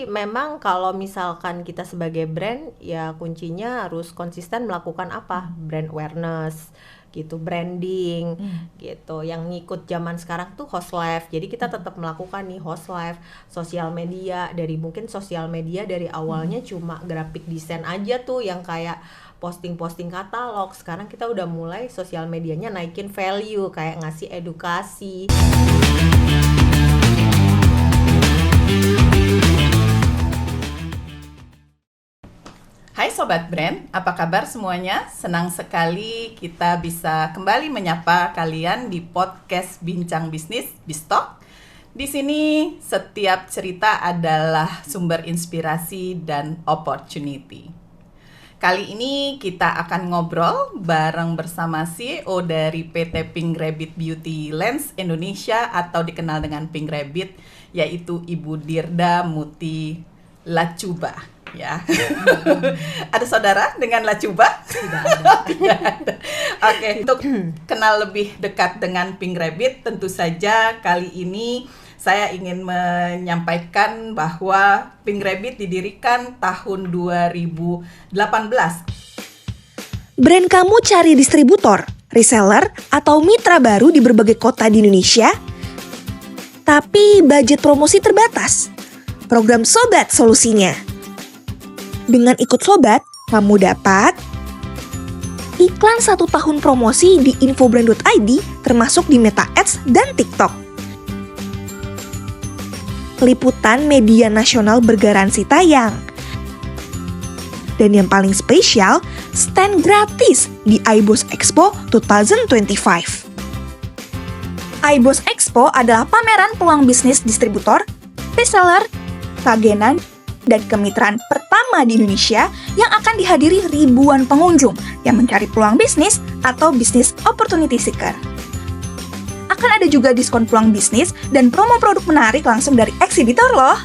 memang kalau misalkan kita sebagai brand, ya kuncinya harus konsisten melakukan apa? Brand awareness gitu, branding gitu. Yang ngikut zaman sekarang tuh host live. Jadi kita tetap melakukan nih host live, sosial media, dari mungkin sosial media dari awalnya cuma graphic design aja tuh yang kayak posting-posting katalog. Sekarang kita udah mulai sosial medianya naikin value, kayak ngasih edukasi. Hai Sobat Brand, apa kabar semuanya? Senang sekali kita bisa kembali menyapa kalian di podcast Bincang Bisnis, Bistalk. Di sini setiap cerita adalah sumber inspirasi dan opportunity. Kali ini kita akan ngobrol bareng bersama CEO dari PT Pink Rabbit Beauty Lens Indonesia atau dikenal dengan Pink Rabbit, yaitu Ibu Dirda Muti Lacuba. Ya, ada saudara dengan Lacuba? Tidak ada. Tidak ada. Oke, untuk kenal lebih dekat dengan Pink Rabbit, tentu saja kali ini saya ingin menyampaikan bahwa Pink Rabbit didirikan tahun 2018. Brand kamu cari distributor, reseller, atau mitra baru di berbagai kota di Indonesia? Tapi budget promosi terbatas. Program Sobat solusinya. Dengan ikut Sobat, kamu dapat iklan 1 tahun promosi di infobrand.id termasuk di Meta Ads dan TikTok. Liputan media nasional bergaransi tayang. Dan yang paling spesial, stand gratis di iBoss Expo 2025. iBoss Expo adalah pameran peluang bisnis distributor, reseller, agenan, dan kemitraan pertama di Indonesia yang akan dihadiri ribuan pengunjung yang mencari peluang bisnis atau bisnis opportunity seeker. Akan ada juga diskon peluang bisnis dan promo produk menarik langsung dari eksibitor loh.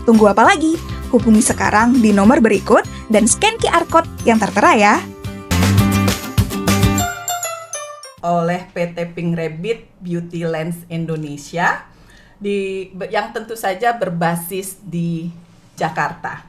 Tunggu apa lagi? Hubungi sekarang di nomor berikut dan scan QR Code yang tertera ya. Oleh PT Pink Rabbit Beauty Lens Indonesia, yang tentu saja berbasis di Jakarta.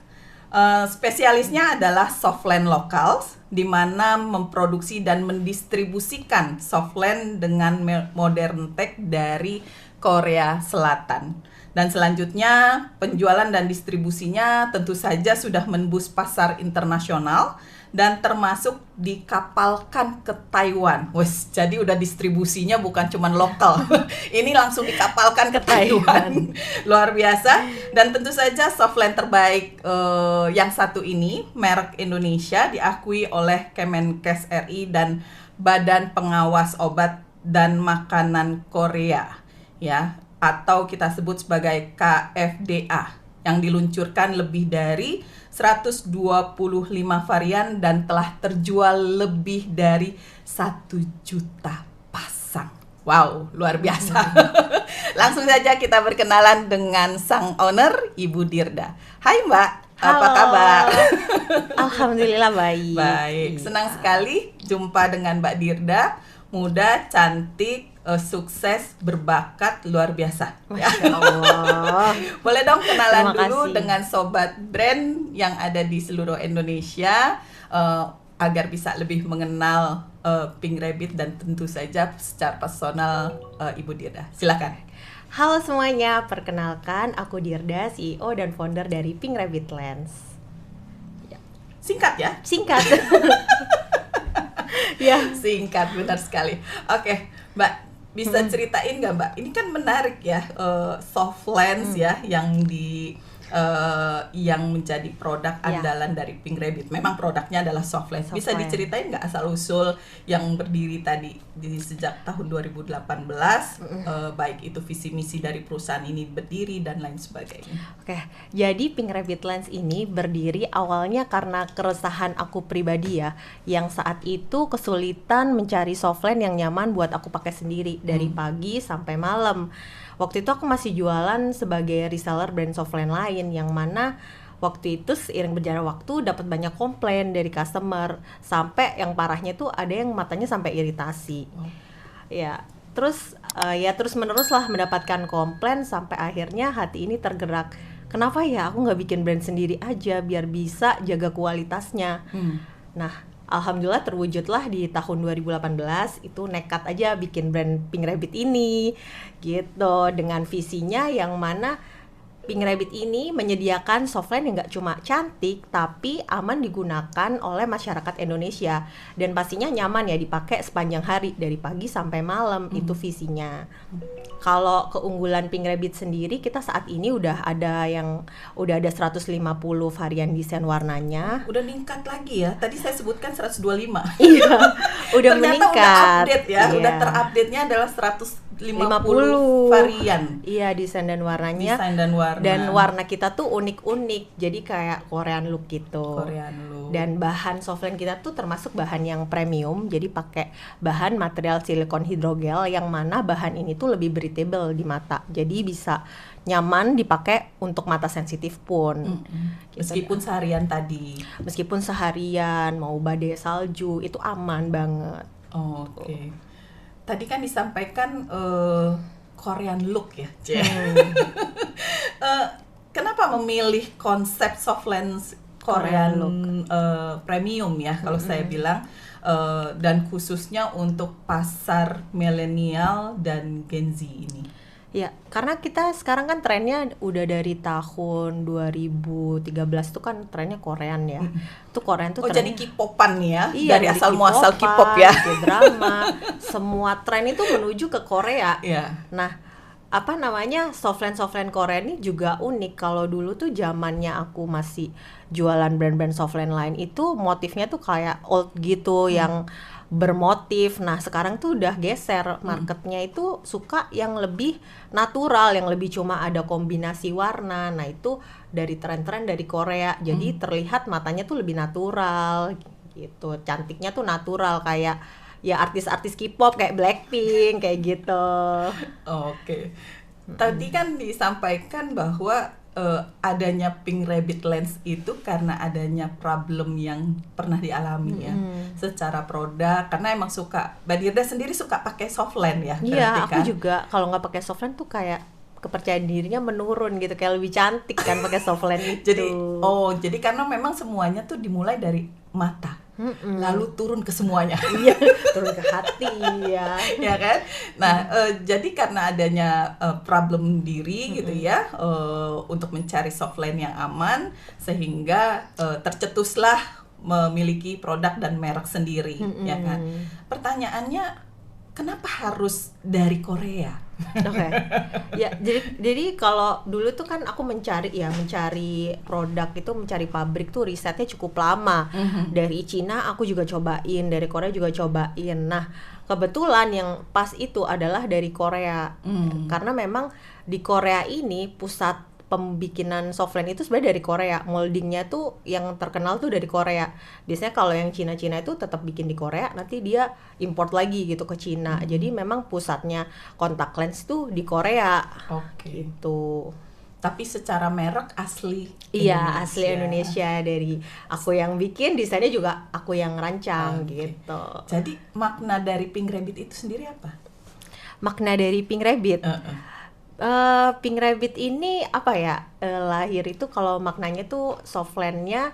Spesialisnya adalah softland lokal, di mana memproduksi dan mendistribusikan softland dengan modern tech dari Korea Selatan. Dan selanjutnya penjualan dan distribusinya tentu saja sudah menembus pasar internasional dan termasuk dikapalkan ke Taiwan. Wes, jadi udah distribusinya bukan cuma lokal. Ini langsung dikapalkan ke Taiwan. Luar biasa. Dan tentu saja softland terbaik yang satu ini, merek Indonesia, diakui oleh Kemenkes RI dan Badan Pengawas Obat dan Makanan Korea, ya, atau kita sebut sebagai KFDA, yang diluncurkan lebih dari 125 varian dan telah terjual lebih dari 1 juta pasang. Wow, luar biasa. Langsung saja kita berkenalan dengan sang owner, Ibu Dirda. Hai Mbak, apa kabar? Alhamdulillah baik. Baik, senang sekali jumpa dengan Mbak Dirda. Muda, cantik, sukses, berbakat, luar biasa. Masya Allah. Boleh dong kenalan Terima dulu kasih. dengan sobat brand yang ada di seluruh Indonesia, agar bisa lebih mengenal Pink Rabbit dan tentu saja secara personal Ibu Dirda. Silakan. Halo semuanya, perkenalkan aku Dirda, CEO dan founder dari Pink Rabbit Lens. Singkat ya? Singkat. Ya. Singkat, benar sekali. Oke, Mbak, bisa ceritain nggak Mbak? Ini kan menarik ya, soft lens ya, yang menjadi produk andalan dari Pink Rabbit. Memang produknya adalah soft lens. Bisa diceritain nggak asal usul yang berdiri tadi sejak tahun 2018, baik itu visi misi dari perusahaan ini berdiri dan lain sebagainya. Oke, jadi Pink Rabbit Lens ini berdiri awalnya karena keresahan aku pribadi ya, yang saat itu kesulitan mencari soft lens yang nyaman buat aku pakai sendiri dari pagi sampai malam. Waktu itu aku masih jualan sebagai reseller brand softline lain, yang mana waktu itu seiring berjalan waktu dapat banyak komplain dari customer, sampai yang parahnya tuh ada yang matanya sampai iritasi. Ya, terus terus menerus lah mendapatkan komplain sampai akhirnya hati ini tergerak. kenapa ya aku nggak bikin brand sendiri aja biar bisa jaga kualitasnya. Nah, alhamdulillah terwujudlah di tahun 2018, itu nekat aja bikin brand Pink Rabbit ini gitu, dengan visinya yang mana Pink Rabbit ini menyediakan softline yang nggak cuma cantik tapi aman digunakan oleh masyarakat Indonesia dan pastinya nyaman ya dipakai sepanjang hari dari pagi sampai malam. Itu visinya. Kalau keunggulan Pink Rabbit sendiri, kita saat ini udah ada 150 varian desain warnanya. Udah meningkat lagi ya. Tadi saya sebutkan 125. Iya, udah Ternyata meningkat. udah update ya. Iya. Udah terupdate-nya adalah 150 varian. Iya, desain dan warnanya. Desain dan warna. Dan warna kita tuh unik-unik. Jadi kayak Korean look gitu. Korean look. Dan bahan softline kita tuh termasuk bahan yang premium. Jadi pakai bahan material silikon hidrogel yang mana bahan ini tuh lebih breathable di mata. Jadi bisa nyaman dipakai untuk mata sensitif pun. Gitu. Meskipun seharian tadi. Meskipun seharian mau badai salju itu aman banget. Oke. Tadi kan disampaikan Korean look ya. Kenapa memilih konsep soft lens Korean premium ya kalau saya bilang, dan khususnya untuk pasar milenial dan Gen Z ini? Ya, karena kita sekarang kan trennya udah dari tahun 2013 tuh kan trennya Korean ya. Tuh Korean tuh jadi trennya K-popan ya, iya, dari asal muasal K-pop ya. Drama, semua tren itu menuju ke Korea. Yeah. Nah, apa namanya, softline Korea ini juga unik. Kalau dulu tuh zamannya aku masih jualan brand-brand softline lain itu motifnya tuh kayak old gitu, yang bermotif. Nah, sekarang tuh udah geser, marketnya itu suka yang lebih natural, yang lebih cuma ada kombinasi warna. Nah, itu dari tren-tren dari Korea. Jadi terlihat matanya tuh lebih natural gitu. Cantiknya tuh natural kayak ya artis-artis K-pop kayak Blackpink kayak gitu. Oke. Tadi kan disampaikan bahwa adanya Pink Rabbit lens itu karena adanya problem yang pernah dialami ya secara produk, karena emang suka, Mbak Dirda sendiri suka pakai soft lens ya. Iya, aku kan? juga kalau nggak pakai soft lens tuh kayak kepercayaan dirinya menurun gitu, kayak lebih cantik kan pakai soft lens itu. Jadi karena memang semuanya tuh dimulai dari mata. Lalu turun ke semuanya. Iya, turun ke hati ya. Ya kan? Nah, jadi karena adanya problem diri gitu ya, untuk mencari softline yang aman, sehingga tercetuslah memiliki produk dan merek sendiri, ya kan? Pertanyaannya, kenapa harus dari Korea? Oke. Ya, jadi kalau dulu tuh kan aku mencari produk itu, mencari pabrik tuh risetnya cukup lama. Dari Cina aku juga cobain, dari Korea juga cobain. Nah, kebetulan yang pas itu adalah dari Korea. Karena memang di Korea ini pusat pembikinan softline itu sebenarnya dari Korea. Moldingnya tuh yang terkenal tuh dari Korea. Biasanya kalau yang Cina-Cina itu tetap bikin di Korea, nanti dia import lagi gitu ke Cina. Jadi memang pusatnya kontak lens tuh di Korea. Oke. Gitu. Tapi secara merek asli Iya, asli Indonesia, dari aku yang bikin, desainnya juga aku yang rancang gitu. Jadi makna dari Pink Rabbit itu sendiri apa? Makna dari Pink Rabbit. Pink Rabbit ini apa ya, lahir itu kalau maknanya tuh softline-nya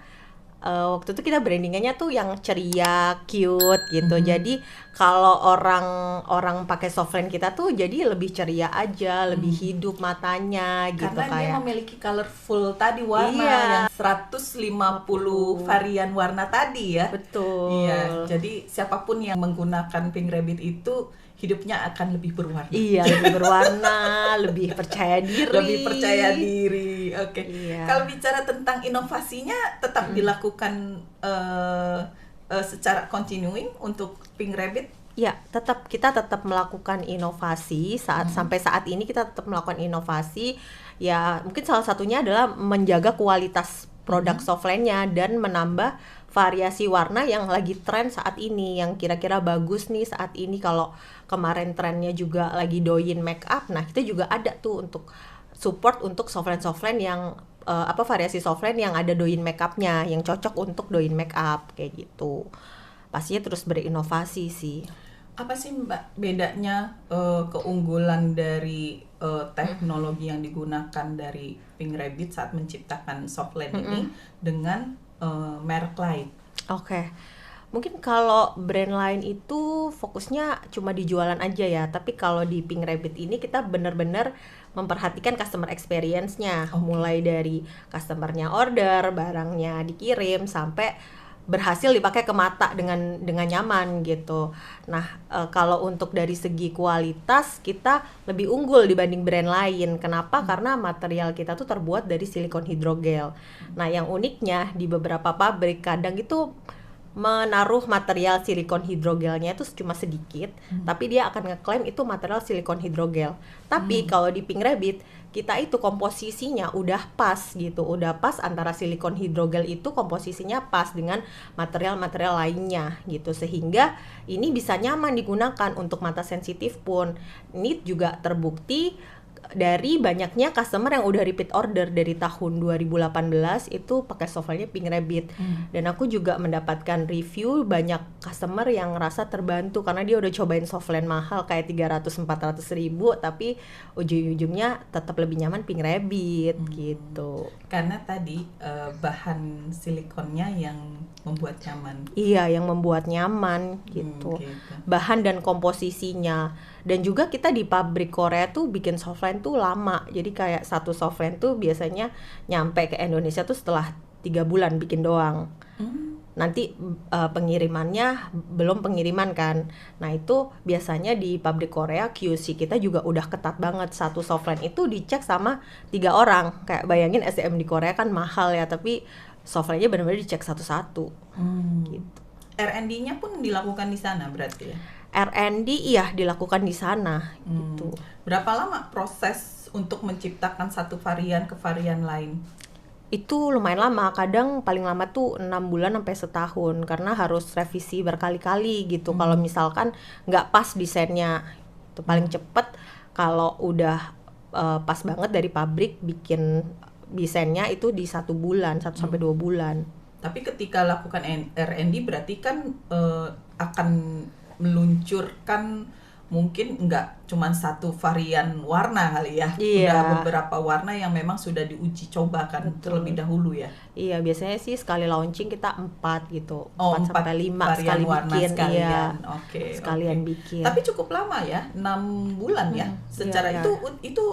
waktu itu kita brandingannya tuh yang ceria, cute gitu. Jadi kalau orang pakai softline kita tuh jadi lebih ceria aja, lebih hidup matanya gitu. Karena kayak dia memiliki colorful tadi warna yang 150 varian warna tadi ya. Betul. Iya, jadi siapapun yang menggunakan Pink Rabbit itu hidupnya akan lebih berwarna. Iya, lebih berwarna, lebih percaya diri. Lebih percaya diri. Oke. Iya. Kalau bicara tentang inovasinya tetap dilakukan secara continuing untuk Pink Rabbit. Ya, kita tetap melakukan inovasi sampai saat ini kita tetap melakukan inovasi. Ya, mungkin salah satunya adalah menjaga kualitas produk softline-nya dan menambah variasi warna yang lagi tren saat ini, yang kira-kira bagus nih saat ini. Kalau kemarin trennya juga lagi doyin make up, nah kita juga ada tuh untuk support untuk softline yang variasi softline yang ada doyin make up-nya, yang cocok untuk doyin make up kayak gitu. Pastinya terus berinovasi sih. Apa sih Mbak bedanya keunggulan dari teknologi yang digunakan dari Pink Rabbit saat menciptakan Softland ini dengan merek lain? Oke. Mungkin kalau brand lain itu fokusnya cuma di jualan aja ya, tapi kalau di Pink Rabbit ini kita benar-benar memperhatikan customer experience-nya, mulai dari customer-nya order, barangnya dikirim sampai berhasil dipakai ke mata dengan nyaman gitu. Nah, kalau untuk dari segi kualitas kita lebih unggul dibanding brand lain. Kenapa? Karena material kita tuh terbuat dari silikon hidrogel. Nah, yang uniknya di beberapa pabrik kadang itu menaruh material silikon hidrogelnya itu cuma sedikit, tapi dia akan ngeklaim itu material silikon hidrogel. Tapi kalau di Pink Rabbit kita itu komposisinya udah pas gitu, udah pas antara silikon hidrogel itu komposisinya pas dengan material-material lainnya gitu, sehingga ini bisa nyaman digunakan untuk mata sensitif pun. Ini juga terbukti dari banyaknya customer yang udah repeat order dari tahun 2018 itu pakai softwarenya Pink Rabbit. Dan aku juga mendapatkan review banyak customer yang ngerasa terbantu karena dia udah cobain softland mahal kayak 300-400 ribu, tapi ujung-ujungnya tetap lebih nyaman Pink Rabbit gitu. Karena tadi bahan silikonnya yang membuat nyaman. Iya, yang membuat nyaman gitu. Bahan dan komposisinya. Dan juga kita di pabrik Korea tuh bikin softline tuh lama. Jadi kayak satu softline tuh biasanya nyampe ke Indonesia tuh setelah 3 bulan bikin doang. Nanti pengirimannya belum pengiriman kan. Nah itu biasanya di pabrik Korea QC kita juga udah ketat banget. Satu softline itu dicek sama 3 orang. Kayak bayangin SDM di Korea kan mahal ya, tapi softline-nya benar-benar dicek satu-satu. Gitu. R&D-nya pun dilakukan di sana berarti ya? R&D iya dilakukan di sana gitu. Berapa lama proses untuk menciptakan satu varian ke varian lain? Itu lumayan lama, kadang paling lama tuh 6 bulan sampai setahun karena harus revisi berkali-kali gitu. Kalau misalkan nggak pas desainnya itu paling cepet kalau udah pas banget dari pabrik bikin desainnya itu di 1 bulan, 1 sampai 2 bulan. Tapi ketika lakukan R&D berarti kan akan meluncurkan mungkin nggak cuma satu varian warna kali ya, udah beberapa warna yang memang sudah diuji cobakan terlebih dahulu ya. Iya, biasanya sih sekali launching kita 4 gitu, 4 sampai 5 sekali warna bikin, sekalian. Sekalian bikin. Tapi cukup lama ya, 6 bulan ya. Secara itu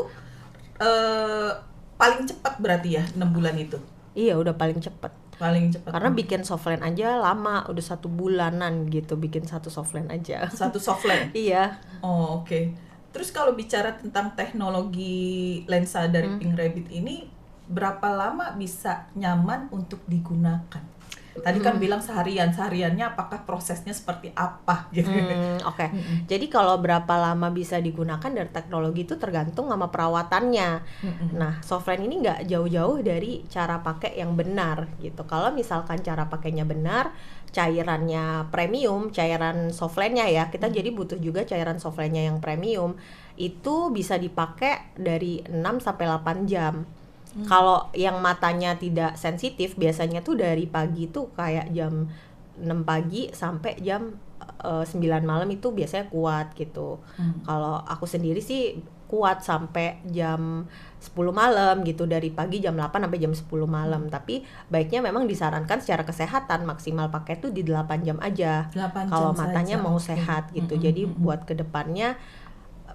paling cepat berarti ya 6 bulan itu. Iya, udah paling cepat. Paling cepat. Karena bikin softline aja lama, udah 1 bulanan gitu bikin satu softline aja. Satu softline? Iya. Oh, oke. Terus kalau bicara tentang teknologi lensa dari Pink Rabbit ini, berapa lama bisa nyaman untuk digunakan? Tadi kan bilang sehariannya apakah prosesnya seperti apa gitu. Oke. Jadi kalau berapa lama bisa digunakan dari teknologi itu tergantung sama perawatannya. Nah, softline ini nggak jauh-jauh dari cara pakai yang benar gitu. Kalau misalkan cara pakainya benar, cairannya premium, cairan softline-nya ya, kita jadi butuh juga cairan softline-nya yang premium. Itu bisa dipakai dari 6 sampai 8 jam. Kalau yang matanya tidak sensitif biasanya tuh dari pagi tuh kayak jam 6 pagi sampai jam 9 malam itu biasanya kuat gitu. Kalau aku sendiri sih kuat sampai jam 10 malam gitu, dari pagi jam 8 sampai jam 10 malam. Tapi baiknya memang disarankan secara kesehatan maksimal pakai tuh di 8 jam aja. Kalau matanya mau sehat gitu. Jadi buat kedepannya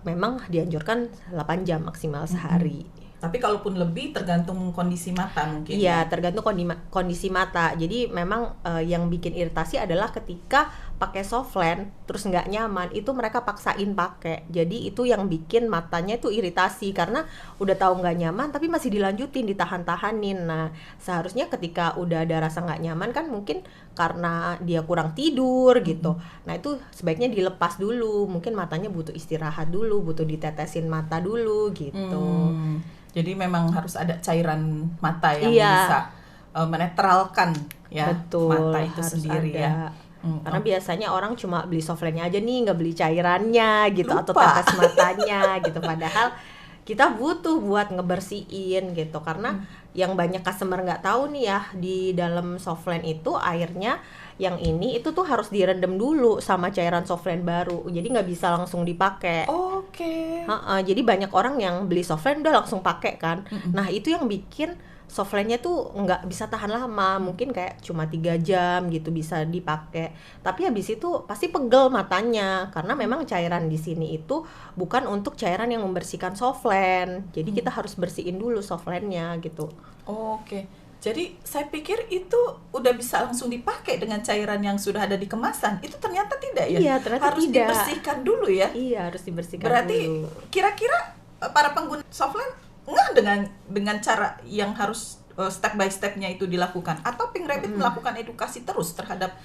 memang dianjurkan 8 jam maksimal sehari. Tapi kalaupun lebih tergantung kondisi mata mungkin. Iya, tergantung kondisi mata. Jadi memang yang bikin iritasi adalah ketika pakai softland terus nggak nyaman, itu mereka paksain pakai. Jadi itu yang bikin matanya itu iritasi karena udah tahu nggak nyaman tapi masih dilanjutin, ditahan-tahanin. Nah, seharusnya ketika udah ada rasa nggak nyaman kan mungkin karena dia kurang tidur gitu. Nah, itu sebaiknya dilepas dulu. Mungkin matanya butuh istirahat dulu, butuh ditetesin mata dulu gitu. Jadi memang harus ada cairan mata yang bisa menetralkan ya mata itu sendiri ya. Karena biasanya orang cuma beli softline-nya aja nih, nggak beli cairannya gitu. Lupa. Atau tetes matanya gitu. Padahal kita butuh buat ngebersihin gitu, karena yang banyak customer nggak tahu nih ya, di dalam softline itu airnya yang ini itu tuh harus direndam dulu sama cairan softline baru, jadi nggak bisa langsung dipakai. Oke. Jadi banyak orang yang beli softline udah langsung pakai kan. Nah itu yang bikin softline-nya tuh nggak bisa tahan lama, mungkin kayak cuma 3 jam gitu bisa dipakai. Tapi habis itu pasti pegel matanya, karena memang cairan di sini itu bukan untuk cairan yang membersihkan softline. Jadi kita harus bersihin dulu softline-nya gitu. Oke. Jadi saya pikir itu udah bisa langsung dipakai dengan cairan yang sudah ada di kemasan. Itu ternyata tidak ya? Iya, ternyata harus tidak. dibersihkan dulu ya. Iya, harus dibersihkan Berarti dulu. kira-kira para pengguna softline nggak dengan cara yang harus step by stepnya itu dilakukan, atau Pink Rabbit melakukan edukasi terus terhadap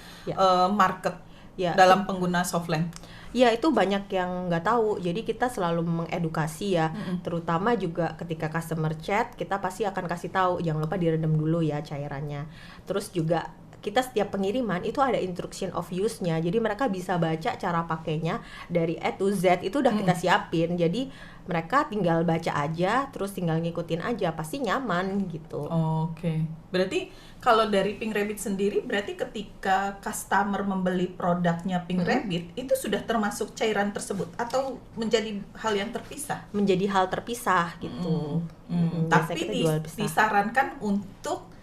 market dalam pengguna softline? Ya itu banyak yang nggak tahu, jadi kita selalu mengedukasi ya, terutama juga ketika customer chat kita pasti akan kasih tahu jangan lupa direndam dulu ya cairannya. Terus juga kita setiap pengiriman itu ada instruction of use-nya, jadi mereka bisa baca cara pakainya dari A to Z itu udah kita siapin, jadi mereka tinggal baca aja, terus tinggal ngikutin aja, pasti nyaman gitu. Oke. Berarti kalau dari Pink Rabbit sendiri, berarti ketika customer membeli produknya Pink Rabbit itu sudah termasuk cairan tersebut atau menjadi hal yang terpisah? Menjadi hal terpisah gitu. Tapi disarankan untuk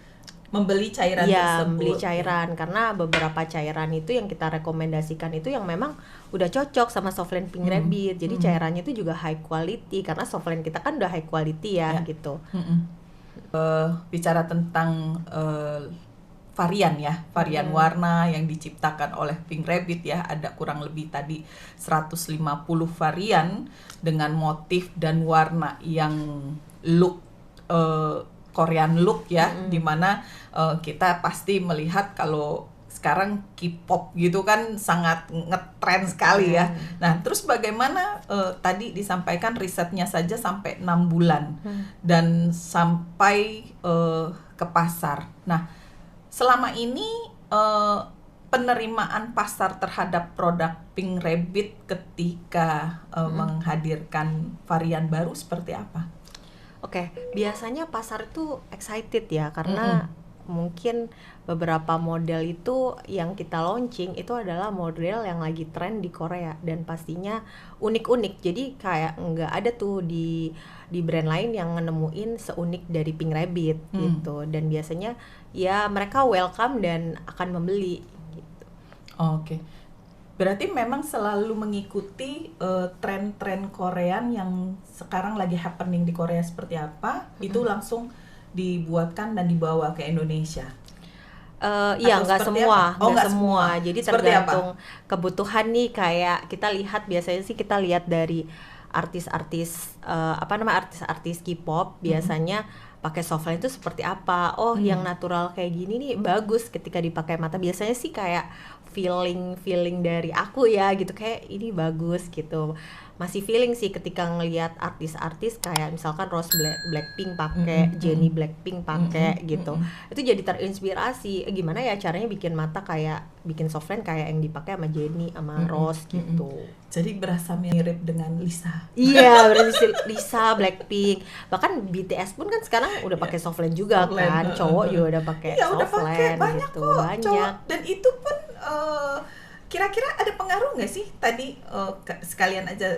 membeli cairan ya, tersebut. Membeli cairan, karena beberapa cairan itu yang kita rekomendasikan itu yang memang udah cocok sama softline Pink Rabbit. Jadi cairannya itu juga high quality, karena softline kita kan udah high quality ya gitu. Bicara tentang varian ya, varian warna yang diciptakan oleh Pink Rabbit ya, ada kurang lebih tadi 150 varian dengan motif dan warna yang look Korean look ya, dimana kita pasti melihat kalau sekarang K-pop gitu kan sangat ngetren sekali ya. Nah, terus bagaimana tadi disampaikan risetnya saja sampai 6 bulan dan sampai ke pasar. Nah, selama ini penerimaan pasar terhadap produk Pink Rabbit ketika menghadirkan varian baru seperti apa? Oke, biasanya pasar itu excited ya, karena mungkin beberapa model itu yang kita launching itu adalah model yang lagi tren di Korea dan pastinya unik-unik. Jadi kayak nggak ada tuh di brand lain yang nemuin seunik dari Pink Rabbit gitu. Dan biasanya ya mereka welcome dan akan membeli gitu. Oke. Berarti memang selalu mengikuti tren-tren Korean yang sekarang lagi happening di Korea seperti apa, itu langsung dibuatkan dan dibawa ke Indonesia. Iya, nggak semua, nggak semua. Jadi seperti tergantung kebutuhan nih, kayak kita lihat biasanya sih kita lihat dari artis-artis artis-artis K-pop biasanya pakai softline itu seperti apa. Oh, yang natural kayak gini nih bagus ketika dipakai mata. Biasanya sih kayak feeling dari aku ya gitu, kayak ini bagus gitu. Masih feeling sih ketika ngelihat artis-artis kayak misalkan Rose Blackpink pakai, Jennie Blackpink pakai gitu. Itu jadi terinspirasi gimana ya caranya bikin mata kayak bikin softline kayak yang dipakai sama Jennie sama Rose gitu. Jadi berasa mirip dengan Lisa. Iya, berarti Lisa, Blackpink. Bahkan BTS pun kan sekarang udah pakai softline juga kan. Cowok juga udah pakai softline banyak gitu. kok, Banyak. Cowok. Dan itu pun kira-kira ada pengaruh nggak sih tadi sekalian aja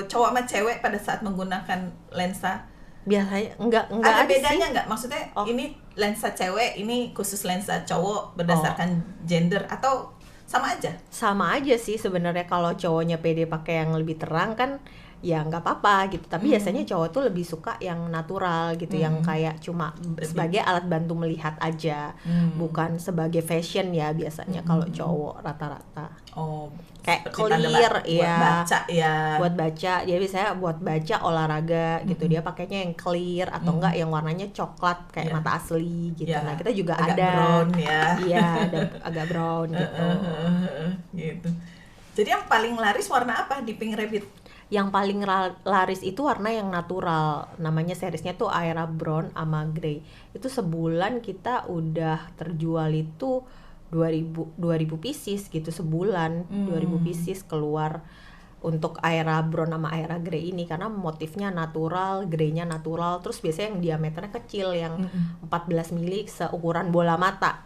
cowok sama cewek pada saat menggunakan lensa? Biasanya enggak ada bedanya sih. nggak? Maksudnya ini lensa cewek, ini khusus lensa cowok berdasarkan gender atau sama aja? Sama aja sih sebenarnya. Kalau cowoknya pede pakai yang lebih terang kan ya nggak apa-apa gitu, tapi biasanya cowok tuh lebih suka yang natural gitu, yang kayak cuma sebagai alat bantu melihat aja, bukan sebagai fashion ya biasanya kalau cowok rata-rata. Oh, kayak clear ya, buat baca ya. Buat baca, dia biasanya buat baca olahraga gitu, dia pakainya yang clear atau enggak yang warnanya coklat kayak mata asli gitu. Nah, kita juga agak ada brown ya. Iya, ada agak brown gitu. Gitu. Jadi yang paling laris warna apa di Pink Rabbit? Yang paling laris itu warna yang natural, namanya seriesnya tuh Aera Brown sama Grey. Itu sebulan kita udah terjual itu 2000 pieces gitu sebulan. 2000 pieces keluar untuk Aera Brown sama Aera Grey ini karena motifnya natural, greynya natural, terus biasanya yang diameternya kecil yang 14 mili seukuran bola mata.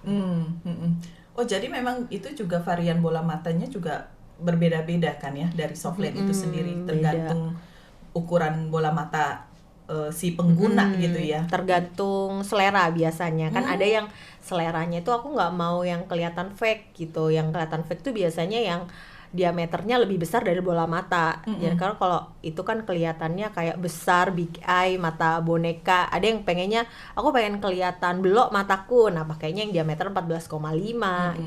Oh, jadi memang itu juga varian bola matanya juga berbeda-beda kan ya dari Softland itu sendiri, tergantung ukuran bola mata si pengguna gitu ya. Tergantung selera biasanya kan ada yang seleranya itu aku nggak mau yang kelihatan fake gitu, yang kelihatan fake tuh biasanya yang diameternya lebih besar dari bola mata. Jadi karena kalau itu kan kelihatannya kayak besar, big eye, mata boneka. Ada yang pengennya aku pengen kelihatan belok mataku. Nah, pakainya yang diameter 14,5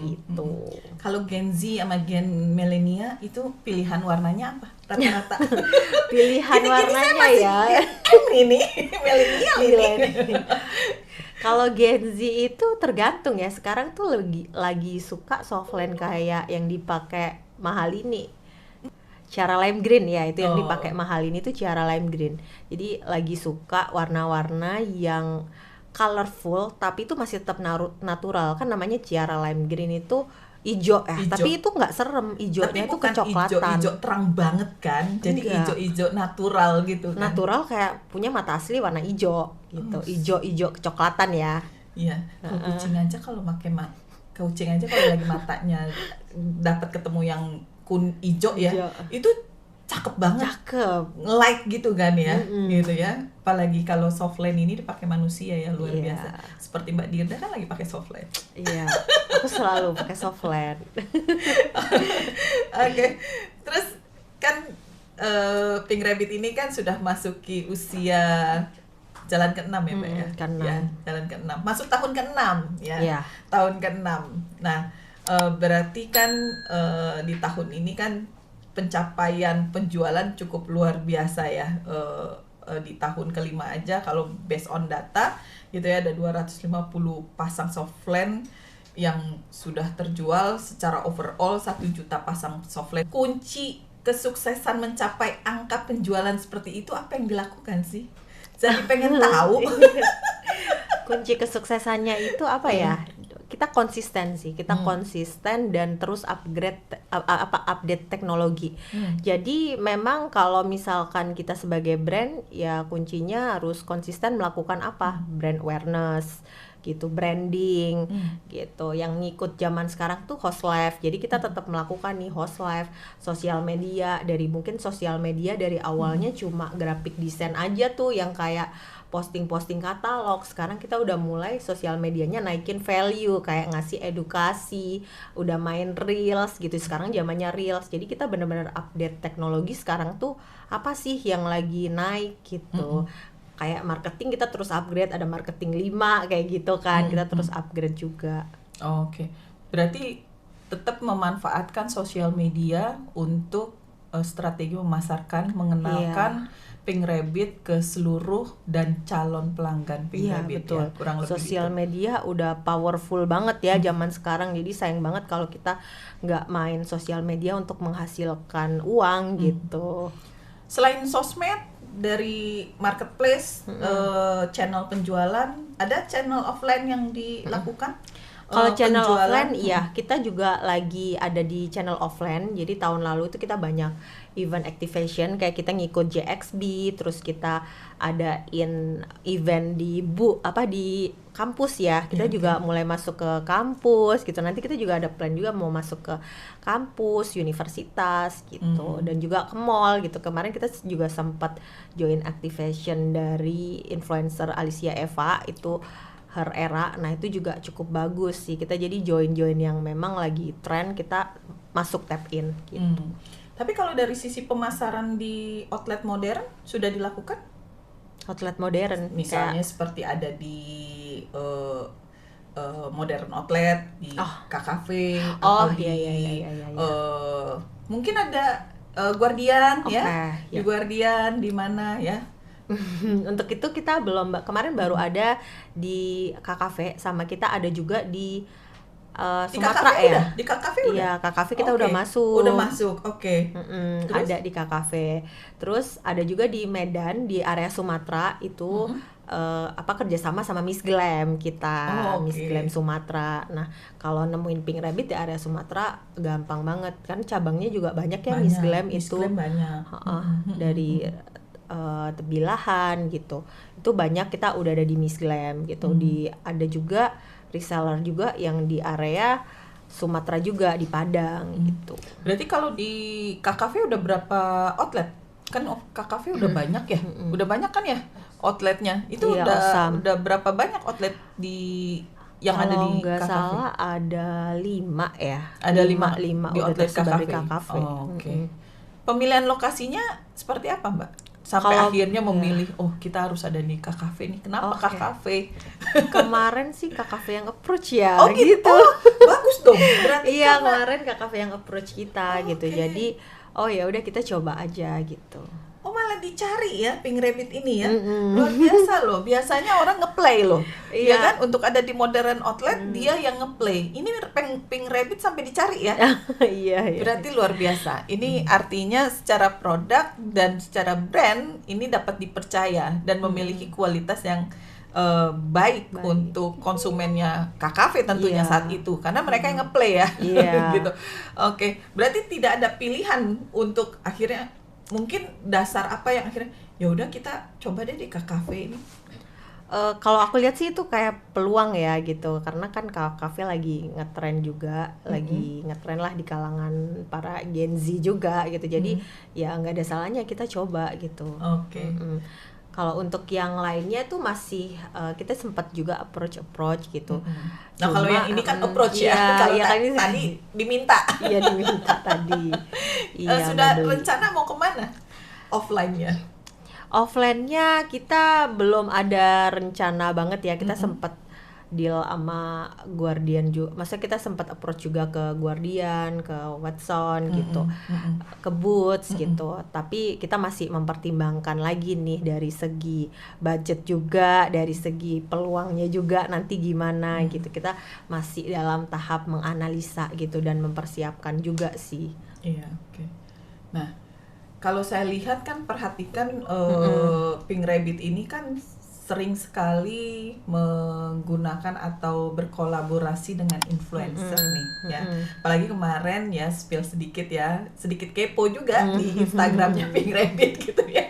gitu. Kalau Gen Z sama Gen Millennial itu pilihan warnanya apa? Rata-rata. Pilihan warnanya ya. Ini milenial ini. Kalau Gen Z itu tergantung ya. Sekarang tuh lagi suka Softland kayak yang dipakai Mahalini. Ciara lime green ya, itu yang dipakai Mahalini itu Ciara lime green. Jadi lagi suka warna-warna yang colorful tapi itu masih tetap natural. Kan namanya Ciara lime green itu hijau ya, tapi itu nggak serem, hijaunya itu kecoklatan. Hijau terang banget kan, jadi hijau natural gitu kan. Natural kayak punya mata asli warna hijau gitu, hijau kecoklatan ya. Iya, kucing aja kalau pakai kucing aja kalau lagi matanya dapat ketemu yang hijau ya, itu cakep banget, light gitu kan ya, gitu ya. Apalagi kalau Softland ini dipakai manusia ya, luar biasa. Seperti Mbak Dirda kan lagi pakai Softland. Iya, aku selalu pakai Softland. Oke, terus kan Pink Rabbit ini kan sudah masuki usia jalan ke-6 ya Mbak ya? Ya, jalan ke-6, masuk tahun ke-6 ya, tahun ke-6. Nah, berarti kan di tahun ini kan pencapaian penjualan cukup luar biasa ya. Di tahun ke-5 aja kalau based on data gitu ya, ada 250 pasang Softland yang sudah terjual secara overall 1 juta pasang Softland. Kunci kesuksesan mencapai angka penjualan seperti itu apa yang dilakukan sih? Jadi pengen tahu. Kunci kesuksesannya itu apa ya? Kita konsisten sih, kita konsisten dan terus update teknologi. Jadi memang kalau misalkan kita sebagai brand ya kuncinya harus konsisten melakukan apa? Brand awareness gitu, branding gitu. Yang ngikut zaman sekarang tuh host live. Jadi kita tetap melakukan nih host live, sosial media dari awalnya cuma graphic design aja tuh yang kayak posting katalog. Sekarang kita udah mulai sosial medianya naikin value kayak ngasih edukasi, udah main reels gitu. Sekarang zamannya reels. Jadi kita benar-benar update teknologi sekarang tuh apa sih yang lagi naik gitu. Kayak marketing kita terus upgrade, ada marketing 5 kayak gitu kan. Kita terus upgrade juga. Oke. Berarti tetap memanfaatkan sosial media untuk strategi memasarkan, mengenalkan Pink Rabbit ke seluruh dan calon pelanggan Pink Rabbit. Betul. Ya, kurang lebih sosial gitu. media udah powerful banget ya zaman sekarang. Jadi sayang banget kalau kita nggak main sosial media untuk menghasilkan uang gitu. Selain sosmed, dari marketplace, channel penjualan, ada channel offline yang dilakukan? Kalau channel offline, iya kita juga lagi ada di channel offline. Jadi tahun lalu itu kita banyak event activation, kayak kita ngikut JXB, terus kita adain event di kampus ya. Kita juga mulai masuk ke kampus gitu. Nanti kita juga ada plan juga mau masuk ke kampus, universitas gitu, dan juga ke mall gitu. Kemarin kita juga sempat join activation dari influencer Alicia Eva itu Her Era. Nah itu juga cukup bagus sih. Kita jadi join yang memang lagi tren, kita masuk tap in gitu. Tapi kalau dari sisi pemasaran di outlet modern sudah dilakukan? Outlet modern Misalnya seperti ada di modern outlet di KKV atau mungkin ada Guardian ya. Di Guardian di mana ya? Untuk itu kita belum, kemarin baru ada di KKV, sama kita ada juga di Sumatera ya. Di KKV udah? Iya, KKV kita udah masuk. Udah masuk, oke. Ada di KKV. Terus ada juga di Medan, di area Sumatera itu kerjasama sama Miss Glam kita, Oh, oke. Miss Glam Sumatera. Nah, kalau nemuin Pink Rabbit di area Sumatera gampang banget kan, cabangnya juga banyak ya. Miss Glam Miss itu Glam banyak. dari Tebilahan gitu, itu banyak, kita udah ada di Miss Glam gitu. Ada juga reseller juga yang di area Sumatera juga, di Padang gitu. Berarti kalau di KKV udah berapa outlet? Kan KKV udah banyak ya? Udah banyak kan ya outletnya? Itu Iya, udah awesome. udah berapa banyak outlet di yang ada Kalau di nggak KKV? salah ada 5 ya. Ada 5 lima di udah outlet tersebar di KKV. KKV. Oh, oke. Pemilihan lokasinya seperti apa, Mbak? Sampai Kalau- akhirnya memilih, oh kita harus ada di KKV nih. Kenapa Oke. KKV? Kemarin sih KKV yang approach ya Oh gitu. Oh, bagus dong. Berarti Iya, karena kemarin KKV yang approach kita Oh, gitu. oke. Jadi oh ya udah, kita coba aja gitu. oh malah dicari ya Pink Rabbit ini ya. Mm-mm. Luar biasa loh. Biasanya orang ngeplay loh. Iya. Ya kan, untuk ada di modern outlet dia yang ngeplay. Ini Pink Rabbit sampai dicari ya. Iya, iya. Berarti luar biasa. Ini artinya secara produk dan secara brand ini dapat dipercaya dan memiliki kualitas yang baik untuk konsumennya KKV tentunya Iya. saat itu, karena mereka yang ngeplay ya. Iya. Gitu. Oke, berarti tidak ada pilihan untuk akhirnya, mungkin dasar apa yang akhirnya ya udah kita coba deh di KKV ini. Kalau aku lihat sih itu kayak peluang ya gitu, karena kan kafe lagi ngetren juga, lagi ngetren lah di kalangan para Gen Z juga gitu. Jadi ya nggak ada salahnya kita coba gitu. Oke. Kalau untuk yang lainnya tuh masih kita sempat juga approach gitu. Nah, kalau Cuma, yang ini kan approach ya. iya, Kalau iya, kan ini tadi diminta. iya diminta tadi. Iya, Sudah mau beli. rencana mau kemana? Offline-nya? Offline-nya kita belum ada rencana banget ya. Kita sempat deal sama Guardian juga. Masa kita sempat approach juga ke Guardian, ke Watson gitu, ke Boots gitu. Tapi kita masih mempertimbangkan lagi nih dari segi budget juga, dari segi peluangnya juga nanti gimana gitu. Kita masih dalam tahap menganalisa gitu dan mempersiapkan juga sih. Iya, oke. Nah, kalau saya lihat kan, perhatikan Pink Rabbit ini kan sering sekali menggunakan atau berkolaborasi dengan influencer nih ya. Apalagi kemarin ya, spill sedikit ya, sedikit kepo juga di Instagramnya Pink Rabbit gitu ya.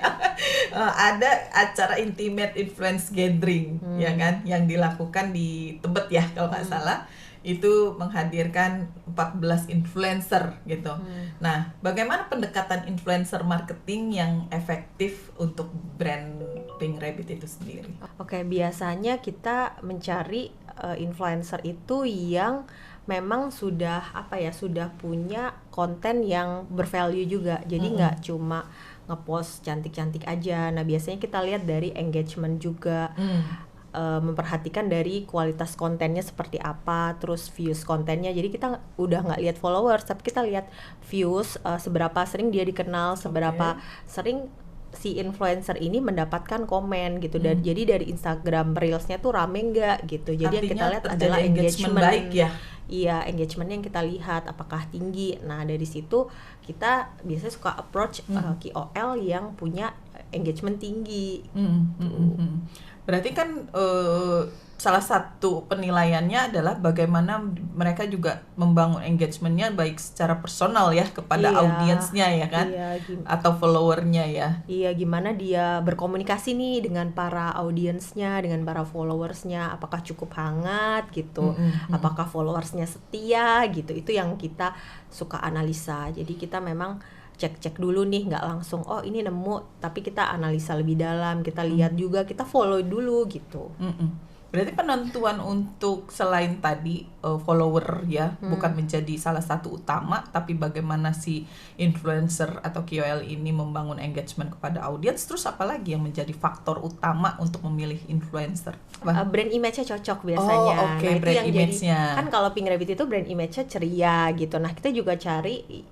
Ada acara intimate influence gathering ya kan, yang dilakukan di Tebet ya kalau nggak salah. Itu menghadirkan 14 influencer gitu. Nah, bagaimana pendekatan influencer marketing yang efektif untuk brand Pink Rabbit itu sendiri? Oke, biasanya kita mencari influencer itu yang memang sudah sudah punya konten yang bervalue juga. Jadi nggak cuma ngepost cantik-cantik aja. Nah, biasanya kita lihat dari engagement juga. Memperhatikan dari kualitas kontennya seperti apa, terus views kontennya. Jadi kita udah nggak lihat followers, tapi kita lihat views, seberapa sering dia dikenal, seberapa sering si influencer ini mendapatkan komen gitu. Dan jadi dari Instagram Reels-nya tuh rame nggak gitu. Jadi yang kita lihat terjadi adalah engagement baik ya. Iya, engagement yang kita lihat apakah tinggi. Nah, dari situ kita biasanya suka approach KOL yang punya engagement tinggi. Berarti kan salah satu penilaiannya adalah bagaimana mereka juga membangun engagementnya baik secara personal ya kepada Iya, audiensnya ya kan, atau followernya ya. Iya, gimana dia berkomunikasi nih dengan para audiensnya, dengan para followersnya, apakah cukup hangat gitu, apakah followersnya setia gitu. Itu yang kita suka analisa. Jadi kita memang cek dulu nih, nggak langsung oh ini nemu, tapi kita analisa lebih dalam, kita lihat juga, kita follow dulu gitu. Berarti penentuan untuk selain tadi follower ya, bukan menjadi salah satu utama, tapi bagaimana si influencer atau KOL ini membangun engagement kepada audiens. Terus apalagi yang menjadi faktor utama untuk memilih influencer? Brand image-nya cocok biasanya. Oh, oke, Nah, itu brand yang image-nya. jadi, kan kalau Pink Rabbit itu brand image-nya ceria gitu. Nah, kita juga cari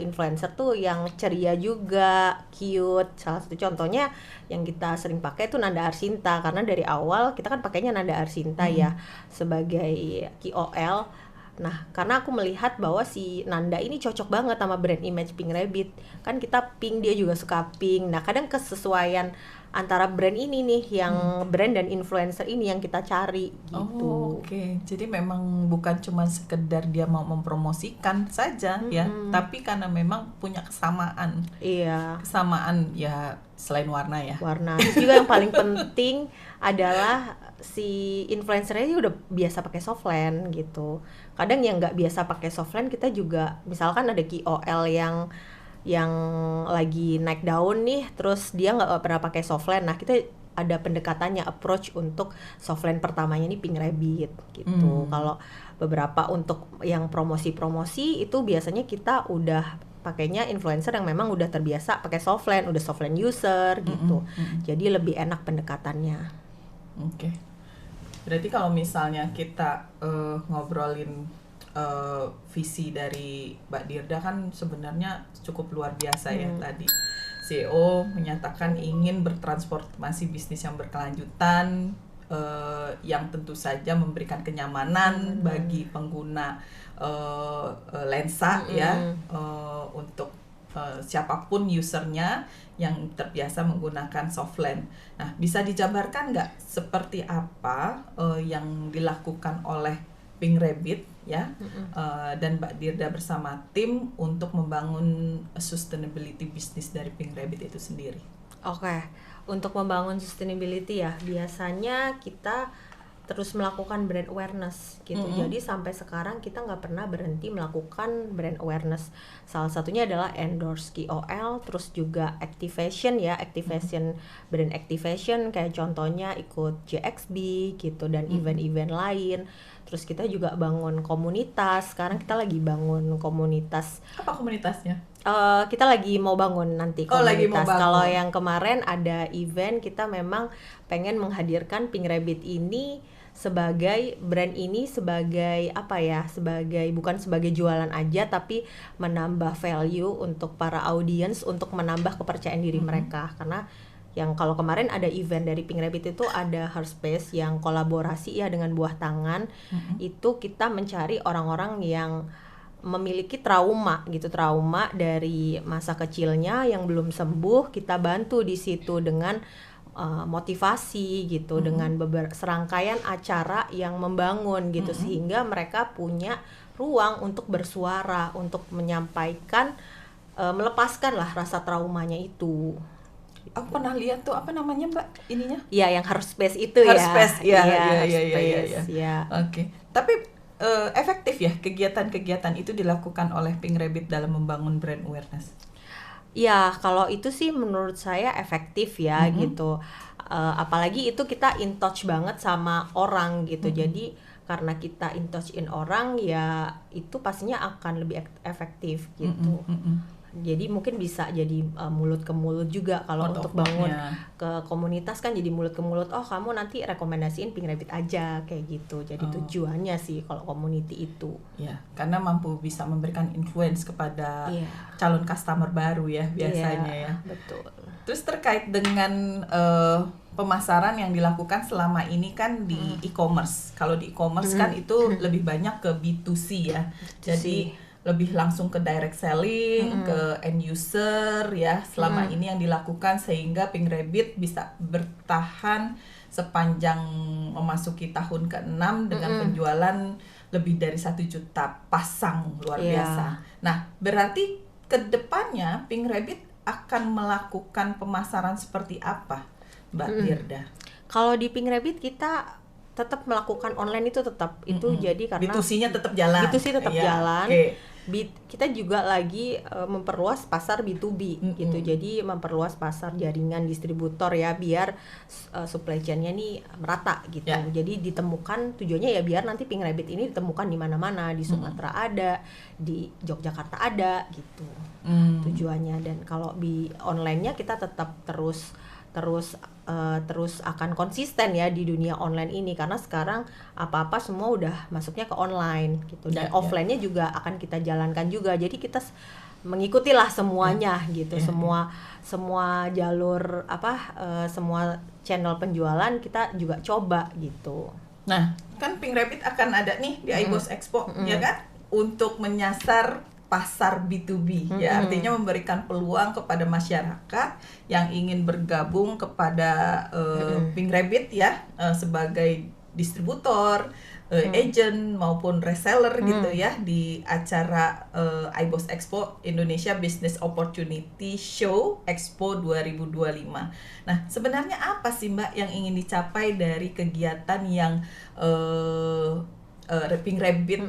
influencer tuh yang ceria juga, cute. Salah satu contohnya yang kita sering pakai itu Nanda Arsinta, karena dari awal kita kan pakainya Nanda Arsinta ya sebagai KOL. Nah, karena aku melihat bahwa si Nanda ini cocok banget sama brand image Pink Rabbit. Kan kita pink, dia juga suka pink. Nah, kadang kesesuaian antara brand ini nih, yang brand dan influencer ini yang kita cari gitu. Oke. Jadi memang bukan cuma sekedar dia mau mempromosikan saja ya, tapi karena memang punya kesamaan. Iya. Kesamaan ya selain warna ya. Warna. Terus juga yang paling penting adalah si influencernya udah biasa pakai softland gitu. Kadang yang nggak biasa pakai softland, kita juga misalkan ada KOL yang lagi naik daun nih, terus dia nggak pernah pakai softland. Nah, kita ada pendekatannya, approach untuk softland pertamanya nih Pink Rabbit gitu. Kalau beberapa untuk yang promosi-promosi itu biasanya kita udah pakainya influencer yang memang udah terbiasa pakai softland, udah softland user gitu. Jadi lebih enak pendekatannya. Oke. Berarti kalau misalnya kita ngobrolin visi dari Mbak Dirda kan sebenarnya cukup luar biasa ya tadi. CEO menyatakan ingin bertransformasi bisnis yang berkelanjutan, yang tentu saja memberikan kenyamanan bagi pengguna lensa ya, untuk siapapun usernya yang terbiasa menggunakan softland. Nah, bisa dijabarkan nggak seperti apa yang dilakukan oleh Pink Rabbit ya, dan Mbak Dirda bersama tim untuk membangun sustainability bisnis dari Pink Rabbit itu sendiri? Oke, untuk membangun sustainability ya, biasanya kita terus melakukan brand awareness gitu. Jadi sampai sekarang kita nggak pernah berhenti melakukan brand awareness. Salah satunya adalah endorse KOL, terus juga activation ya, brand activation, kayak contohnya ikut JXB gitu, dan event-event lain. Terus kita juga bangun komunitas. Sekarang kita lagi bangun komunitas. Apa komunitasnya? Kita lagi mau bangun nanti komunitas. Lagi mau bangun. Kalau yang kemarin ada event, kita memang pengen menghadirkan Pink Rabbit ini sebagai brand ini sebagai apa ya, bukan sebagai jualan aja, tapi menambah value untuk para audiens, untuk menambah kepercayaan diri mereka. Karena yang kalau kemarin ada event dari Pink Rabbit itu ada Herspace yang kolaborasi ya dengan Buah Tangan. Itu kita mencari orang-orang yang memiliki trauma dari masa kecilnya yang belum sembuh. Kita bantu di situ dengan motivasi gitu, dengan serangkaian acara yang membangun gitu, sehingga mereka punya ruang untuk bersuara, untuk menyampaikan, melepaskan lah rasa traumanya itu. Aku pernah lihat tuh, apa namanya Mbak ininya? Iya, yang Herspace itu Herspace, ya. Iya. Oke. Tapi efektif ya kegiatan-kegiatan itu dilakukan oleh Pink Rabbit dalam membangun brand awareness? Ya, kalau itu sih menurut saya efektif ya gitu. Apalagi itu kita in touch banget sama orang gitu. Jadi karena kita in touch orang ya, itu pastinya akan lebih efektif gitu. Jadi mungkin bisa jadi mulut ke mulut juga kalau untuk bangun ke komunitas kan, jadi mulut ke mulut. Oh, kamu nanti rekomendasiin Pink Rabbit aja kayak gitu. Jadi tujuannya sih kalau community itu. Ya, karena mampu bisa memberikan influence kepada calon customer baru ya biasanya ya. Betul. Terus terkait dengan pemasaran yang dilakukan selama ini kan di e-commerce. Kalau di e-commerce kan itu lebih banyak ke B2C ya. Jadi lebih langsung ke direct selling, ke end user ya. Selama ini yang dilakukan sehingga Pink Rabbit bisa bertahan sepanjang memasuki tahun ke-6 dengan penjualan lebih dari 1 juta pasang, luar biasa. Nah, berarti kedepannya Pink Rabbit akan melakukan pemasaran seperti apa, Mbak Dirda? Kalau di Pink Rabbit kita tetap melakukan online itu tetap itu, jadi karena B2C-nya tetap jalan. B2C tetap jalan. Okay. Kita juga lagi memperluas pasar B2B gitu. Jadi memperluas pasar jaringan distributor ya, biar supply chain-nya nih merata gitu. Jadi ditemukan, tujuannya ya biar nanti Pink Rabbit ini ditemukan di mana-mana, di Sumatera ada, di Yogyakarta ada gitu. Tujuannya. Dan kalau di online-nya kita tetap terus akan konsisten ya di dunia online ini, karena sekarang apa-apa semua udah masuknya ke online gitu, dan offline-nya juga akan kita jalankan juga. Jadi kita mengikutilah semuanya gitu, semua jalur semua channel penjualan kita juga coba gitu. Nah, kan Pink Rabbit akan ada nih di iBoss Expo, ya kan? Untuk menyasar pasar B2B, ya artinya memberikan peluang kepada masyarakat yang ingin bergabung kepada Pink Rabbit ya, sebagai distributor, agent maupun reseller gitu ya, di acara iBoss Expo Indonesia Business Opportunity Show Expo 2025. Nah, sebenarnya apa sih Mbak yang ingin dicapai dari kegiatan yang Pink Rabbit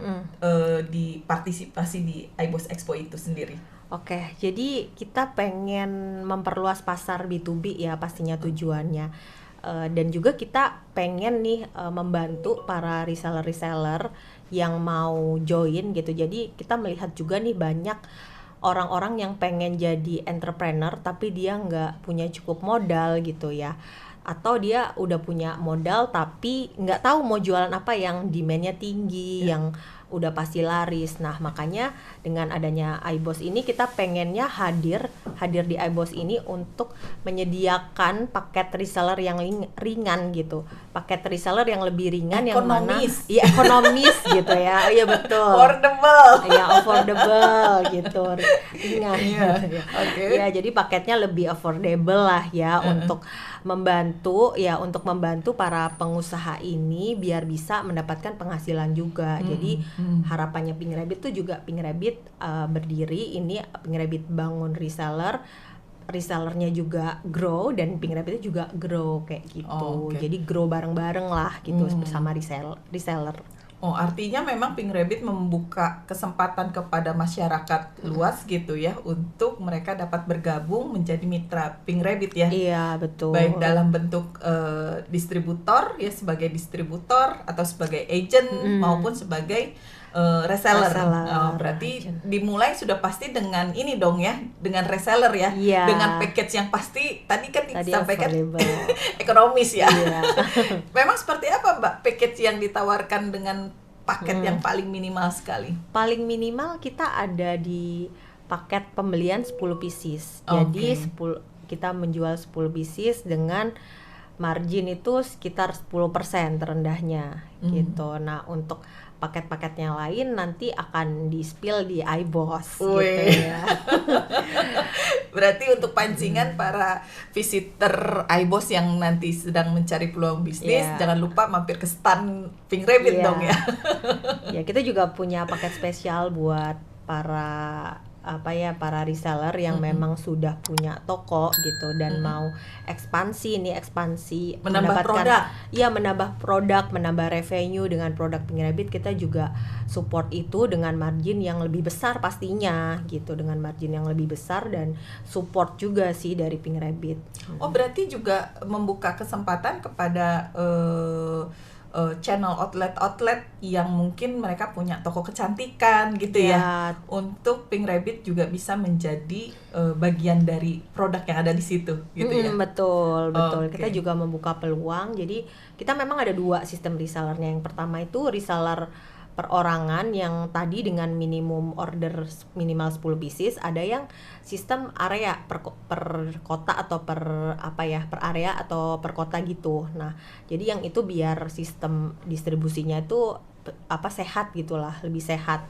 di partisipasi di iBoss Expo itu sendiri? Oke, jadi kita pengen memperluas pasar B2B ya pastinya tujuannya. Dan juga kita pengen nih membantu para reseller-reseller yang mau join gitu. Jadi kita melihat juga nih banyak orang-orang yang pengen jadi entrepreneur tapi dia nggak punya cukup modal gitu ya, atau dia udah punya modal tapi nggak tahu mau jualan apa yang demand-nya tinggi, yang udah pasti laris. Nah, makanya dengan adanya iBoss ini kita pengennya hadir di iBoss ini untuk menyediakan paket reseller yang ringan gitu. Paket reseller yang lebih ringan, ekonomis. Yang mana ya ekonomis gitu ya. Iya betul. Affordable. Iya, affordable gitu. Ringan. Oke. Ya, jadi paketnya lebih affordable lah ya untuk membantu para pengusaha ini biar bisa mendapatkan penghasilan juga. Jadi harapannya Pink Rabbit tuh juga Pink Rabbit berdiri ini, Pink Rabbit bangun resellernya juga grow, dan Pink Rabbit itu juga grow kayak gitu. Jadi grow bareng-bareng lah gitu bersama reseller. Oh, artinya memang Pink Rabbit membuka kesempatan kepada masyarakat luas gitu ya, untuk mereka dapat bergabung menjadi mitra Pink Rabbit ya. Iya, betul. Baik dalam bentuk distributor ya, sebagai distributor atau sebagai agent maupun sebagai reseller. Berarti dimulai sudah pasti dengan ini dong ya, dengan reseller ya, dengan package yang pasti tadi kan disampaikan ekonomis ya. Memang seperti apa Mbak package yang ditawarkan dengan paket yang paling minimal sekali? Paling minimal kita ada di paket pembelian 10 pieces. Jadi kita menjual 10 pieces dengan margin itu sekitar 10% terendahnya gitu. Nah, untuk paket-paket yang lain nanti akan di-spill di iBoss gitu ya. Berarti untuk pancingan para visitor iBoss yang nanti sedang mencari peluang bisnis, jangan lupa mampir ke stand Pink Rabbit dong ya. Ya, kita juga punya paket spesial buat para reseller yang memang sudah punya toko gitu dan mau ekspansi menambah produk. Iya, menambah produk, menambah revenue dengan produk Pink Rabbit. Kita juga support itu dengan margin yang lebih besar pastinya gitu, dengan margin yang lebih besar dan support juga sih dari Pink Rabbit. Oh, berarti juga membuka kesempatan kepada channel outlet yang mungkin mereka punya toko kecantikan gitu ya, untuk Pink Rabbit juga bisa menjadi bagian dari produk yang ada di situ gitu ya. Betul. Kita juga membuka peluang. Jadi kita memang ada 2 sistem resellernya. Yang pertama itu reseller perorangan yang tadi dengan minimum order minimal 10 pieces. Ada yang sistem area per kota atau per area atau per kota gitu. Nah, jadi yang itu biar sistem distribusinya itu sehat gitulah, lebih sehat.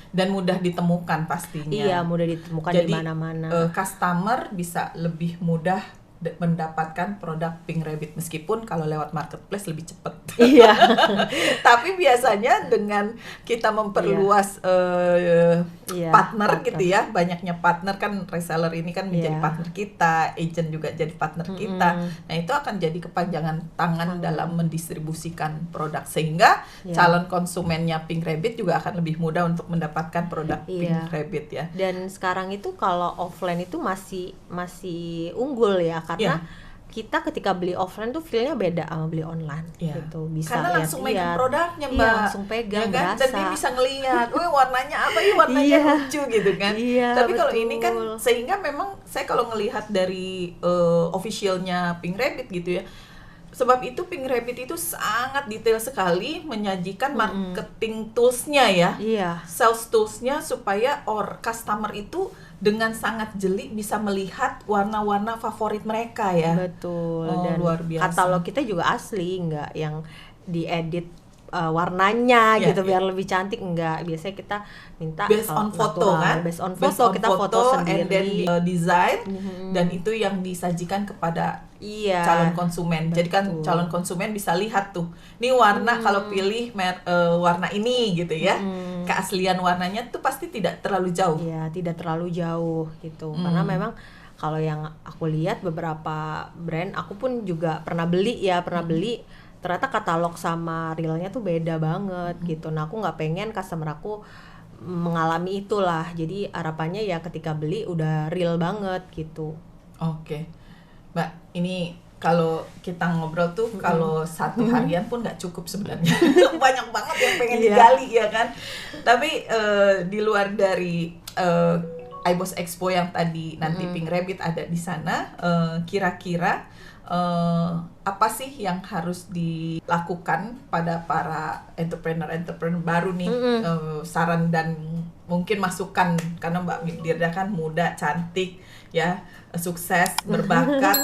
Dan mudah ditemukan pastinya. Iya, mudah ditemukan di mana-mana. Jadi customer bisa lebih mudah mendapatkan produk Pink Rabbit, meskipun kalau lewat marketplace lebih cepat. Iya. Tapi biasanya dengan kita memperluas partner gitu ya, banyaknya partner kan, reseller ini kan menjadi partner kita, agent juga jadi partner kita. Nah, itu akan jadi kepanjangan tangan dalam mendistribusikan produk, sehingga calon konsumennya Pink Rabbit juga akan lebih mudah untuk mendapatkan produk Pink Rabbit ya. Dan sekarang itu kalau offline itu masih unggul ya, karena kita ketika beli offline tuh feel-nya beda sama beli online gitu. Bisa karena langsung megang produknya Mbak. Iya, langsung pegang, ya kan? berasa. Dan dia bisa ngelihat, warnanya apa ya, warnanya lucu gitu kan. Tapi kalau ini kan, sehingga memang saya kalau ngelihat dari officialnya Pink Rabbit gitu ya, Sebab itu Pink Rabbit itu sangat detail sekali menyajikan marketing tools-nya ya. Iya. Sales tools-nya supaya customer itu dengan sangat jeli bisa melihat warna-warna favorit mereka ya. Betul. Oh, Dan luar biasa. katalog kita juga asli, nggak yang diedit warnanya Ya, gitu ya. biar lebih cantik, enggak. Biasanya kita minta Based on foto natural. kan? Based on foto, kita foto and then sendiri. design dan itu yang disajikan kepada Iya. calon konsumen. Jadi kan Betul. calon konsumen bisa lihat tuh, nih warna kalau pilih warna ini gitu ya. Keaslian warnanya tuh pasti tidak terlalu jauh. Iya, tidak terlalu jauh gitu. Karena memang kalau yang aku lihat beberapa brand, aku pun juga pernah beli, ternyata katalog sama realnya tuh beda banget gitu. Nah, aku nggak pengen customer aku mengalami itulah. Jadi harapannya ya ketika beli udah real banget gitu. Oke, Mbak, ini kalau kita ngobrol tuh kalau satu harian pun nggak cukup sebenarnya. Banyak banget yang pengen digali ya kan. Tapi di luar dari iBoss Expo yang tadi nanti Pink Rabbit ada di sana, kira-kira apa sih yang harus dilakukan pada para entrepreneur baru nih, saran dan mungkin masukan, karena Mbak Dirda kan muda, cantik ya, sukses, berbakat,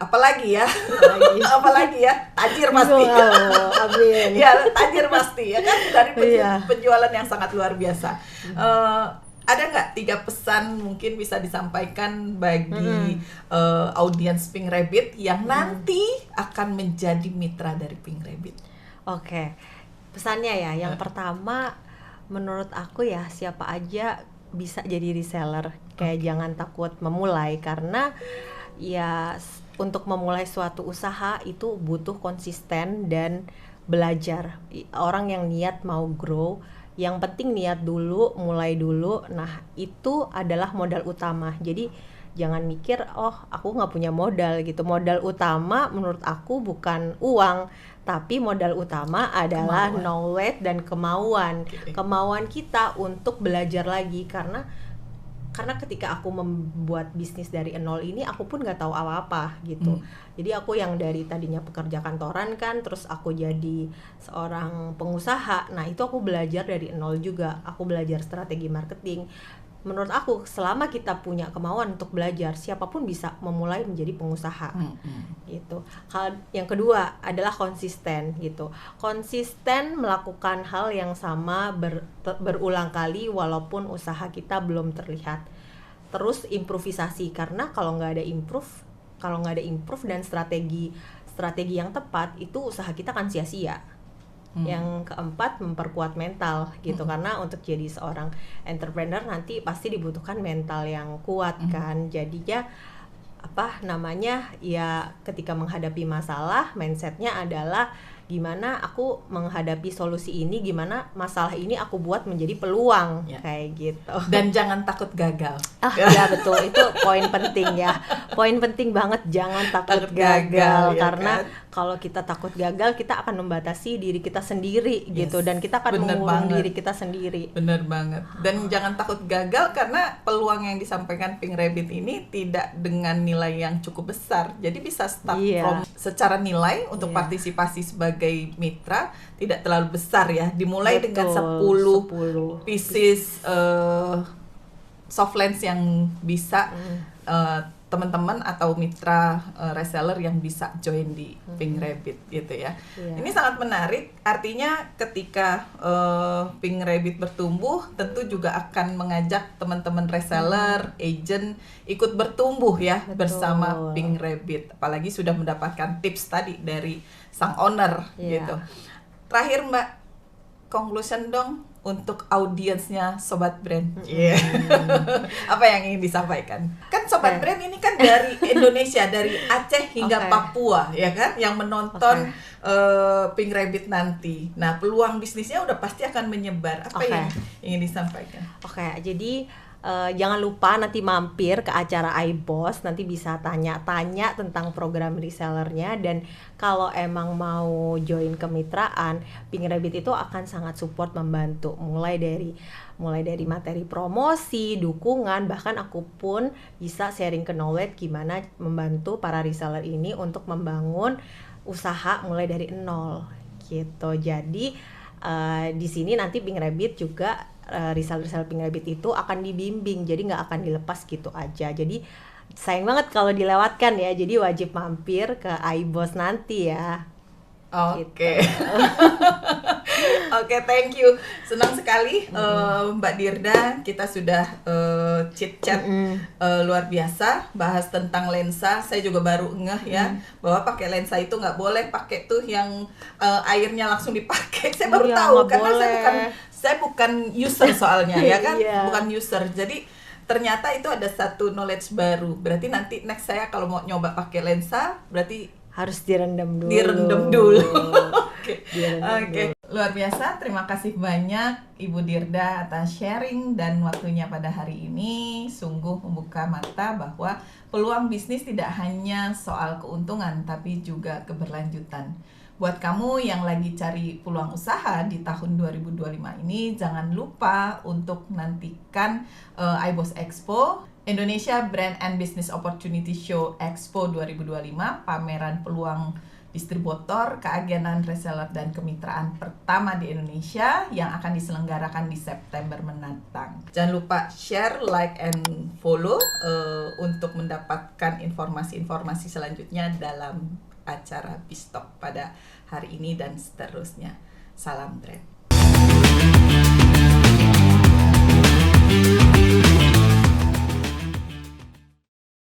apalagi ya, tajir pasti. Amin. Ya, tajir pasti ya kan, dari penjualan yang sangat luar biasa. Ada nggak 3 pesan mungkin bisa disampaikan bagi audiens Pink Rabbit yang nanti akan menjadi mitra dari Pink Rabbit? Oke, pesannya ya, yang pertama menurut aku ya, siapa aja bisa jadi reseller. Kayak jangan takut memulai, karena ya untuk memulai suatu usaha itu butuh konsisten dan belajar. Orang yang niat mau grow, yang penting niat dulu, mulai dulu. Nah, itu adalah modal utama. Jadi jangan mikir, oh aku nggak punya modal gitu. Modal utama menurut aku bukan uang, tapi modal utama adalah knowledge dan kemauan. Kemauan kita untuk belajar lagi, karena ketika aku membuat bisnis dari nol ini, aku pun nggak tahu apa-apa gitu. Jadi aku yang dari tadinya pekerja kantoran kan, terus aku jadi seorang pengusaha. Nah, itu aku belajar dari nol juga. Aku belajar strategi marketing. Menurut aku, selama kita punya kemauan untuk belajar, siapapun bisa memulai menjadi pengusaha. Gitu. Yang kedua adalah konsisten gitu. Konsisten melakukan hal yang sama berulang kali walaupun usaha kita belum terlihat. Terus improvisasi, karena kalau nggak ada improve dan strategi yang tepat, itu usaha kita akan sia-sia. Yang keempat, memperkuat mental gitu, karena untuk jadi seorang entrepreneur nanti pasti dibutuhkan mental yang kuat kan. Jadinya ya ketika menghadapi masalah, mindsetnya adalah gimana aku menghadapi solusi ini, gimana masalah ini aku buat menjadi peluang, kayak gitu. Dan jangan takut gagal. Ya betul, itu poin penting ya. Poin penting banget, jangan takut gagal, karena kan? Kalau kita takut gagal, kita akan membatasi diri kita sendiri gitu, dan kita akan mengurung diri kita sendiri. Bener banget. Dan jangan takut gagal, karena peluang yang disampaikan Pink Rabbit ini tidak dengan nilai yang cukup besar. Jadi bisa start from secara nilai untuk partisipasi sebagai mitra tidak terlalu besar ya. Dimulai dengan 10 pieces soft lens yang bisa teman-teman atau mitra reseller yang bisa join di Pink Rabbit gitu ya. Ini sangat menarik. Artinya ketika Pink Rabbit bertumbuh, tentu juga akan mengajak teman-teman reseller, agent ikut bertumbuh ya. Betul. Bersama Pink Rabbit. Apalagi sudah mendapatkan tips tadi dari sang owner gitu. Terakhir Mbak, conclusion dong untuk audiensnya Sobat Brand. Apa yang ingin disampaikan? Kan Sobat Brand ini kan dari Indonesia, dari Aceh hingga Papua ya kan, yang menonton Pink Rabbit nanti. Nah, peluang bisnisnya udah pasti akan menyebar. Apa yang ingin disampaikan? Jadi Jangan lupa nanti mampir ke acara iBoss, nanti bisa tanya-tanya tentang program resellernya, dan kalau emang mau join kemitraan, Pink Rabbit itu akan sangat support, membantu mulai dari materi promosi, dukungan, bahkan aku pun bisa sharing ke knowledge gimana membantu para reseller ini untuk membangun usaha mulai dari nol gitu. Jadi di sini nanti Pink Rabbit juga reseller Pink Rabbit itu akan dibimbing, jadi nggak akan dilepas gitu aja. Jadi sayang banget kalau dilewatkan ya, jadi wajib mampir ke iBoss nanti ya. Oke. Oke, thank you. Senang sekali Mbak Dirda, kita sudah chit-chat luar biasa, bahas tentang lensa. Saya juga baru ngeh ya bahwa pakai lensa itu nggak boleh pakai tuh yang airnya langsung dipakai. Saya baru tahu karena saya bukan user soalnya ya kan, bukan user. Jadi ternyata itu ada satu knowledge baru. Berarti nanti next saya kalau mau nyoba pakai lensa, berarti harus direndam dulu. Oke. Luar biasa. Terima kasih banyak Ibu Dirda atas sharing dan waktunya pada hari ini. Sungguh membuka mata bahwa peluang bisnis tidak hanya soal keuntungan tapi juga keberlanjutan. Buat kamu yang lagi cari peluang usaha di tahun 2025 ini, jangan lupa untuk nantikan iBoss Expo, Indonesia Brand and Business Opportunity Show Expo 2025, pameran peluang distributor, keagenan reseller dan kemitraan pertama di Indonesia yang akan diselenggarakan di September mendatang. Jangan lupa share, like, and follow untuk mendapatkan informasi-informasi selanjutnya dalam acara Bistalk pada hari ini dan seterusnya. Salam brand.